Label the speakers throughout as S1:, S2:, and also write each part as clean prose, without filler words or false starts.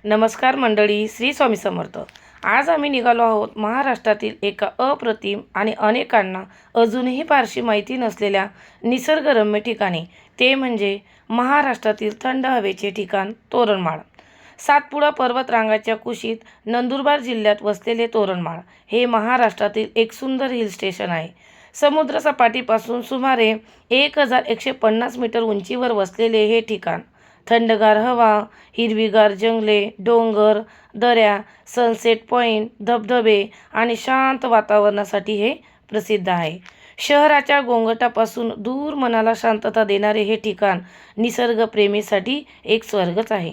S1: नमस्कार मंडळी, श्री स्वामी समर्थ। आज आम्ही निघालो आहोत महाराष्ट्रातील एका अप्रतिम आणि अनेकांना अजूनही फारशी माहिती नसलेल्या निसर्गरम्य ठिकाणी, ते म्हणजे महाराष्ट्रातील थंड हवेचे ठिकाण तोरणमाळ। सातपुडा पर्वतरांगाच्या कुशीत नंदुरबार जिल्ह्यात वसलेले तोरणमाळ हे महाराष्ट्रातील एक सुंदर हिल स्टेशन आहे। समुद्र सपाटीपासून सुमारे 1150 मीटर उंचीवर वसलेले हे ठिकाण थंडगार हवा, हिरवीगार जंगले, डोंगर, दऱ्या, सनसेट पॉइंट, धबधबे आणि शांत वातावरणासाठी हे प्रसिद्ध आहे। शहराच्या गोंगाटापासून दूर मनाला शांतता देणारे हे ठिकाण निसर्गप्रेमीसाठी एक स्वर्गच आहे।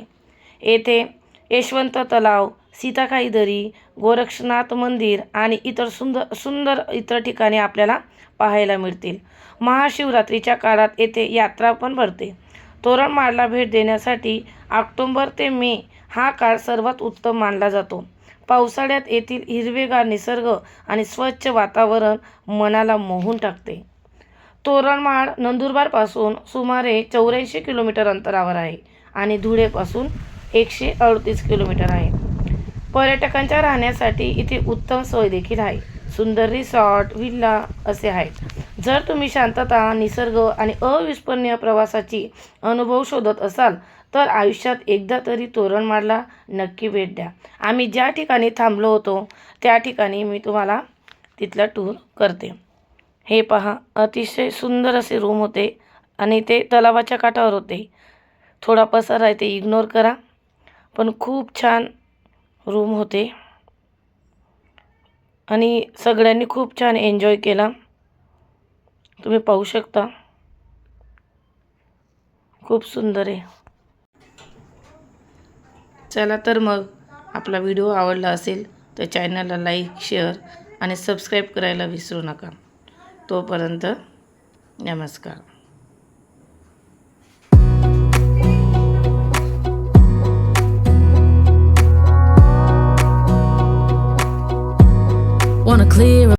S1: येथे यशवंत तलाव, सीताकाई दरी, गोरक्षनाथ मंदिर आणि इतर सुंदर इतर ठिकाणे आपल्याला पाहायला मिळतील। महाशिवरात्रीच्या काळात येथे यात्रा पण भरते। तोरणमाळला भेट देण्यासाठी ऑक्टोबर ते मे हा काळ सर्वात उत्तम मानला जातो। पावसाळ्यात येथील हिरवेगार निसर्ग आणि स्वच्छ वातावरण मनाला मोहून टाकते। तोरणमाळ नंदुरबारपासून सुमारे 84 किलोमीटर अंतरावर आहे आणि धुळेपासून 138 किलोमीटर आहे। पर्यटकांच्या राहण्यासाठी इथे उत्तम सोय देखील आहे। सुंदर रिसॉर्ट, व्हिला असे आहेत। जर तुम्ही शांतता, निसर्ग आणि अविस्मरणीय प्रवासाची अनुभव शोधत असाल तर आयुष्यात एकदा तरी तोरणमाळला नक्की भेट द्या। आम्ही ज्या ठिकाणी थांबलो होतो त्या ठिकाणी मी तुम्हाला तिथला टूर करते। हे पहा, अतिशय सुंदर असे रूम होते आणि ते तलावाच्या काठावर होते। थोडा पसारा आहे ते इग्नोर करा, पण खूप छान रूम होते आणि सगळ्यांनी खूप छान एन्जॉय केला। तुम्ही पाहू शकता, खूप सुंदर आहे। चला तर मग, आपला व्हिडिओ आवडला असेल तर चॅनलला लाईक, शेअर आणि सबस्क्राईब करायला विसरू नका। तोपर्यंत नमस्कार।
S2: Wanna clear